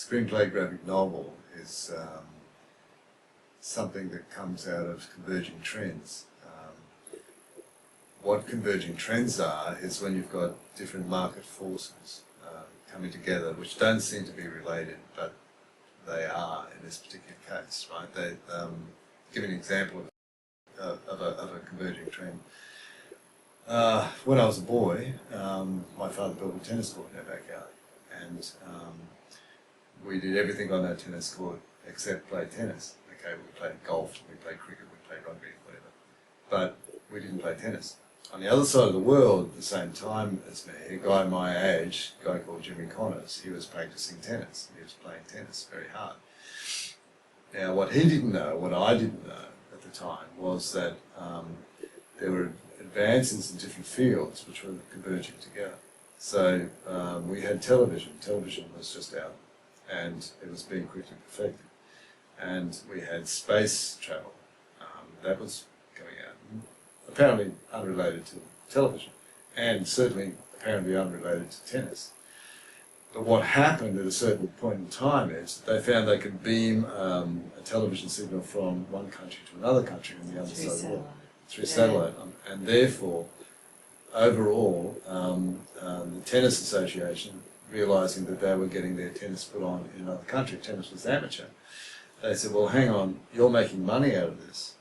screenplay graphic novel is something that comes out of converging trends. What converging trends are is when you've got different market forces coming together, which don't seem to be related, but they are in this particular case, right? They give an example of a converging trend. When I was a boy, my father built a tennis court in our backyard, and we did everything on that tennis court except play tennis. Okay, we played golf, we played cricket, we played rugby, whatever, but we didn't play tennis. On the other side of the world, at the same time as me, a guy my age, a guy called Jimmy Connors, he was practicing tennis. He was playing tennis very hard. Now, what he didn't know, what I didn't know at the time, was that there were advances in different fields which were converging together. So we had television. Television was just out, and it was being quickly perfected. And we had space travel. That was coming out. Apparently unrelated to television, and certainly apparently unrelated to tennis. But what happened at a certain point in time is that they found they could beam a television signal from one country to another country on the other side of the world through satellite, and therefore, overall, the Tennis Association, realising that they were getting their tennis put on in another country, tennis was amateur, they said, well, hang on, you're making money out of this.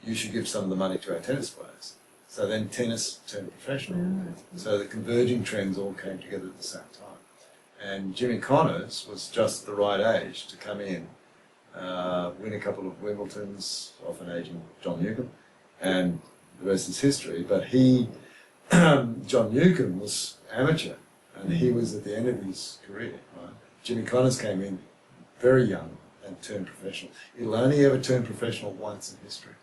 You should give some of the money to our tennis players. So then tennis turned professional. So the converging trends all came together at the same time. And Jimmy Connors was just the right age to come in, win a couple of Wimbledons off an aging John Newcombe, and the rest is history. But he, John Newcombe was amateur, and he was at the end of his career. Right? Jimmy Connors came in very young and turned professional. He'll only ever turn professional once in history.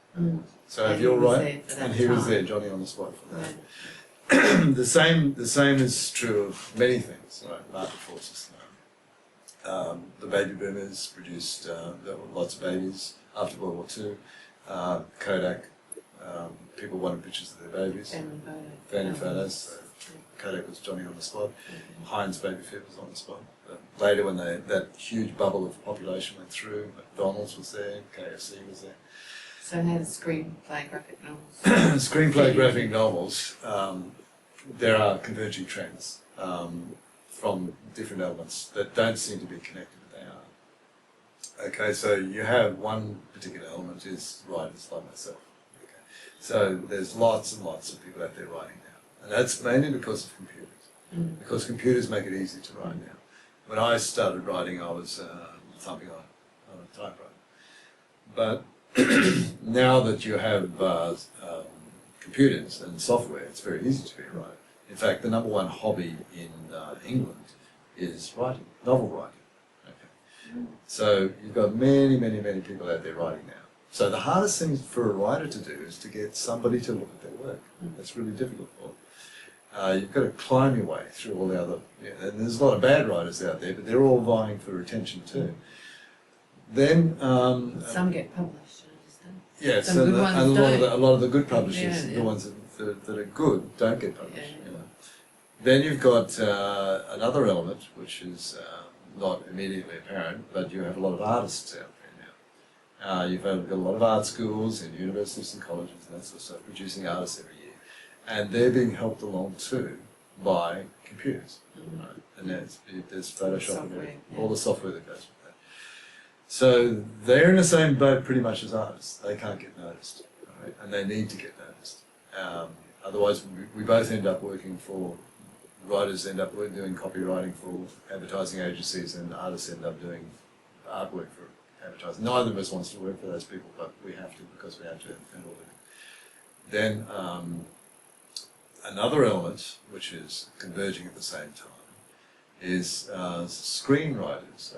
So if you're right, and he was there, Johnny on the spot for that. The same is true of many things, like market forces. The baby boomers produced there were lots of babies after World War II. Kodak, people wanted pictures of their babies. Family photos. Kodak was Johnny on the spot. Heinz Baby Fit was on the spot. Later, when that huge bubble of population went through, McDonald's was there, KFC was there. So how does screenplay graphic novels? Screenplay graphic novels, there are converging trends from different elements that don't seem to be connected, but they are. Okay, so you have one particular element is writers like myself. Okay. So there's lots and lots of people out there writing now. And that's mainly because of computers. Because computers make it easy to write now. When I started writing, I was thumping on a typewriter. But now that you have computers and software, it's very easy to be a writer. In fact, the #1 hobby in England is writing, novel writing. Okay. So you've got many, many, many people out there writing now. So the hardest thing for a writer to do is to get somebody to look at their work. That's really difficult for them. You've got to climb your way through all the other, and there's a lot of bad writers out there, but they're all vying for attention too. Then some get published. Yes, and a lot of the good publishers, the ones that are good, don't get published. You know. Then you've got another element, which is not immediately apparent, but you have a lot of artists out there now. You've got a lot of art schools and universities and colleges and that sort of stuff producing artists every year, and they're being helped along too by computers. Right? And there's Photoshop and all the software that goes with that. So they're in the same boat pretty much as artists. They can't get noticed, right? And they need to get noticed. Otherwise, we both end up working for, writers end up doing copywriting for advertising agencies, and artists end up doing artwork for advertising. Neither of us wants to work for those people, but we have to because we have to in order. Then another element, which is converging at the same time, is screenwriters.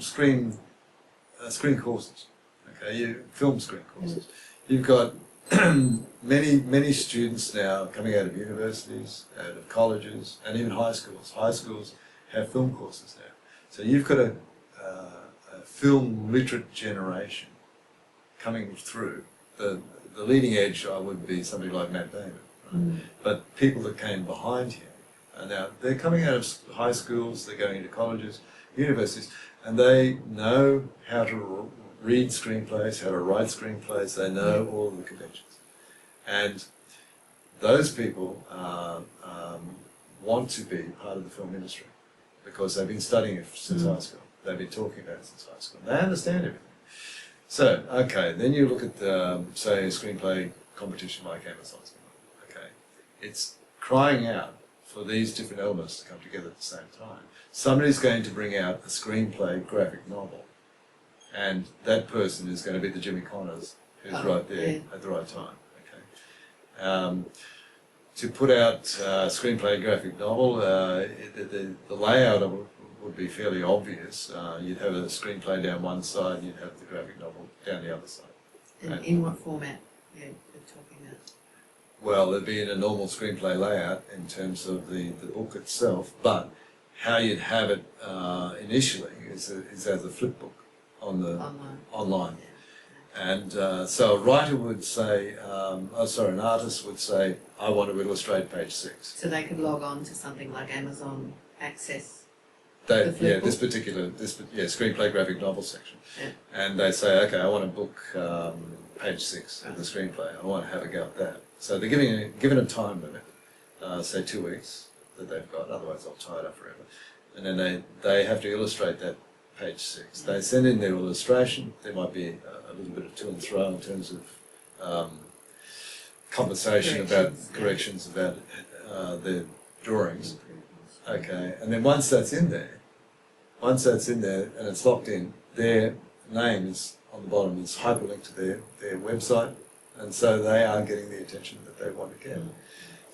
Screen courses. Okay, film screen courses. You've got many students now coming out of universities, out of colleges, and even high schools. High schools have film courses now. So you've got a film literate generation coming through. The leading edge would be somebody like Matt Damon, right? But people that came behind him. Now, they're coming out of high schools, they're going into colleges, universities, and they know how to read screenplays, how to write screenplays. They know all of the conventions, and those people want to be part of the film industry because they've been studying it since high school. They've been talking about it since high school. They understand everything. So, okay, then you look at, say, a screenplay competition like Amazon's. Okay, it's crying out for these different elements to come together at the same time. Somebody's going to bring out a screenplay graphic novel, and that person is going to be the Jimmy Connors who's right there at the right time. Okay. To put out a screenplay graphic novel, the layout of it would be fairly obvious. You'd have a screenplay down one side, you'd have the graphic novel down the other side. And in what format you're talking about? Well, it'd be in a normal screenplay layout in terms of the book itself, but how you'd have it initially is as a flip book on the online. And so a writer would say, an artist would say, I want to illustrate page 6. So they could log on to something like Amazon Access. This particular screenplay graphic novel section, and they say, okay, I want to book page 6 of the screenplay. I want to have a go at that. So they're given a time limit, say 2 weeks that they've got. Otherwise, they'll tie it up forever. And then they have to illustrate that page 6. They send in their illustration. There might be a little bit of to and fro in terms of conversation about corrections about their drawings. Okay, and then once that's in there and it's locked in, their name is on the bottom, it's hyperlinked to their website, and so they are getting the attention that they want to get.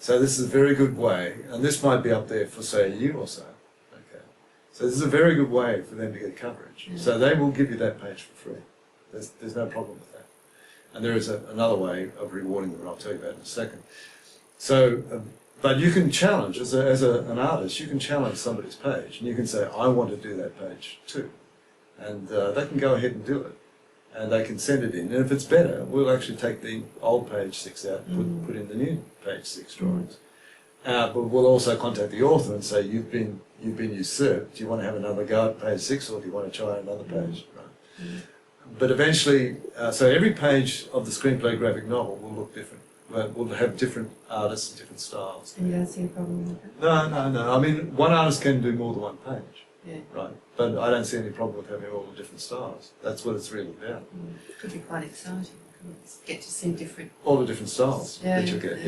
So this is a very good way, and this might be up there for say a year or so. Okay, so this is a very good way for them to get coverage. So they will give you that page for free. There's no problem with that. And there is another way of rewarding them, and I'll tell you about in a second. So. But you can challenge, as an artist, you can challenge somebody's page, and you can say, I want to do that page too. And they can go ahead and do it, and they can send it in. And if it's better, we'll actually take the old page 6 out and put in the new page 6 drawings. But we'll also contact the author and say, you've been usurped. Do you want to have another go at page 6, or do you want to try another page? Right? But eventually, so every page of the screenplay graphic novel will look different. We'll have different artists and different styles. And you don't see a problem with that? No. I mean, one artist can do more than one page, right? But I don't see any problem with having all the different styles. That's what it's really about. It could be quite exciting. Get to see all the different styles that you get,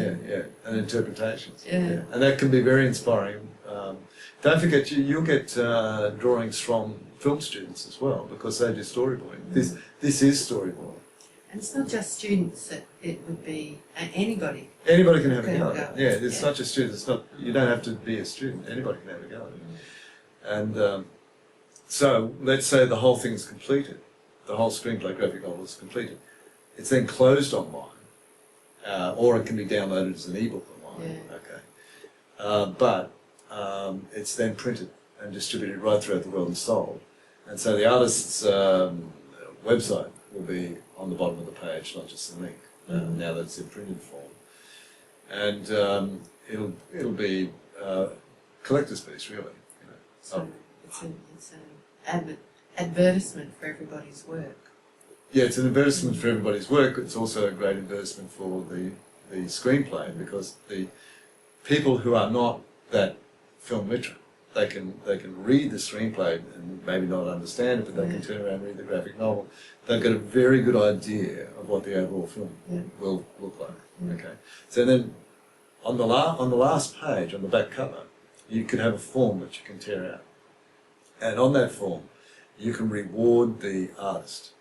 and interpretations. And that can be very inspiring. Don't forget, you'll get drawings from film students as well, because they do storyboarding. This is storyboarding. And it's not just students, it would be anybody. Anybody can have a go at it. Yeah, it's not just students. It's not, you don't have to be a student. Anybody can have a go at it. And so let's say the whole thing is completed. The whole screenplay graphic novel is completed. It's then closed online, or it can be downloaded as an ebook online. Okay, but it's then printed and distributed right throughout the world and sold. And so the artist's website will be on the bottom of the page, not just the link. Now that it's in printed form, and it'll be collector's piece, really. You know. So it's an advertisement for everybody's work. Yeah, it's an advertisement for everybody's work. It's also a great advertisement for the screenplay, because the people who are not that film literate, they can read the screenplay and maybe not understand it, but they can turn around and read the graphic novel. They've got a very good idea of what the overall film will look like. Okay, so then on the last page, on the back cover, you can have a form that you can tear out, and on that form, you can reward the artist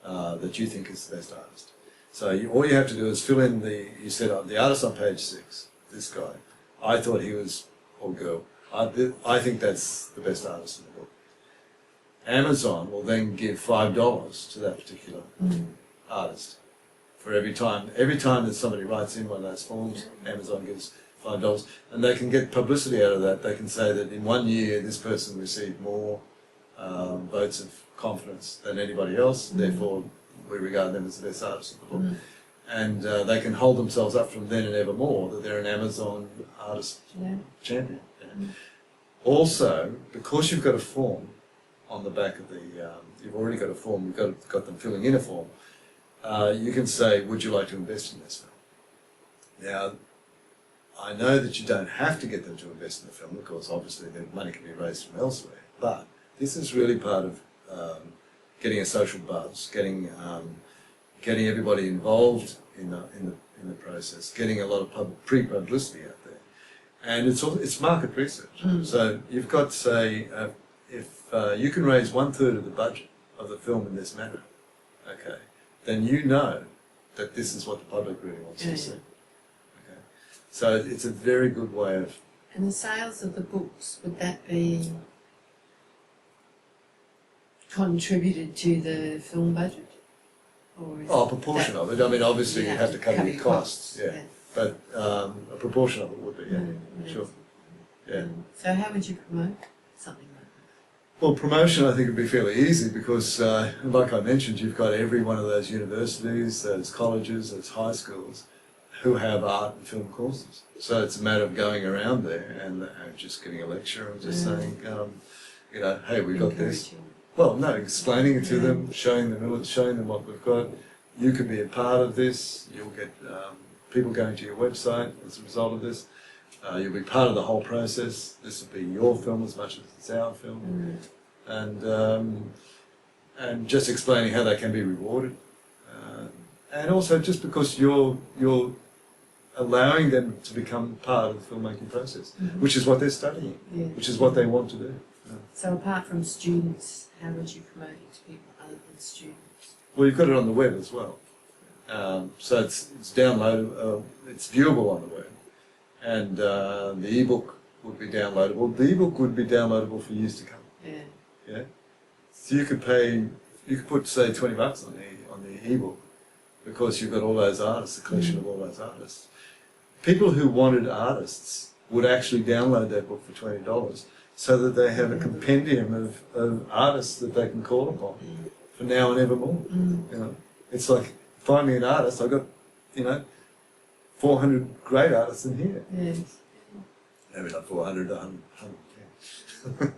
that you think is the best artist. So all you have to do is fill in you said the artist on page 6, this guy. I thought he was, or girl, I think that's the best artist in the book. Amazon will then give $5 to that particular artist for every time that somebody writes in one of those forms. Amazon gives $5, and they can get publicity out of that. They can say that in 1 year this person received more votes of confidence than anybody else, therefore we regard them as the best artist of the book. And they can hold themselves up from then and evermore that they're an Amazon artist champion. Also, because you've got a form, on the back of the, you've already got a form, you've got them filling in a form, you can say, would you like to invest in this film? Now, I know that you don't have to get them to invest in the film, because obviously the money can be raised from elsewhere, but this is really part of getting a social buzz, getting everybody involved in the process, getting a lot of pre-publicity out there, and it's market research. So you've got to say, if you can raise 1/3 of the budget of the film in this manner, okay, then you know that this is what the public really wants to see. Okay, so it's a very good way of. And the sales of the books, would that be contributed to the film budget? Or is a proportion of it. I mean, obviously you have to cover your costs, yeah. But a proportion of it would be, yeah, sure. Yeah. So how would you promote something like that? Well, promotion I think would be fairly easy, because, like I mentioned, you've got every one of those universities, those colleges, those high schools who have art and film courses. So it's a matter of going around there and just getting a lecture and just saying, you know, hey, we've got this. Well, no, explaining it to them, showing them what we've got. You can be a part of this. You'll get people going to your website as a result of this. You'll be part of the whole process. This will be your film as much as it's our film, and just explaining how they can be rewarded, and also just because you're allowing them to become part of the filmmaking process, which is what they're studying, which is what they want to do. So apart from students, how would you promote it to people other than students? Well, you've got it on the web as well. So it's downloadable, it's viewable on the web. And the ebook would be downloadable. The ebook would be downloadable for years to come. Yeah. Yeah. So you could put say $20 on the ebook, because you've got all those artists, a collection of all those artists. People who wanted artists would actually download that book for $20, so that they have a compendium of artists that they can call upon for now and evermore. You know, it's like, find me an artist. I've got, 400 great artists in here. Yes. Maybe not 400, 100. Yeah.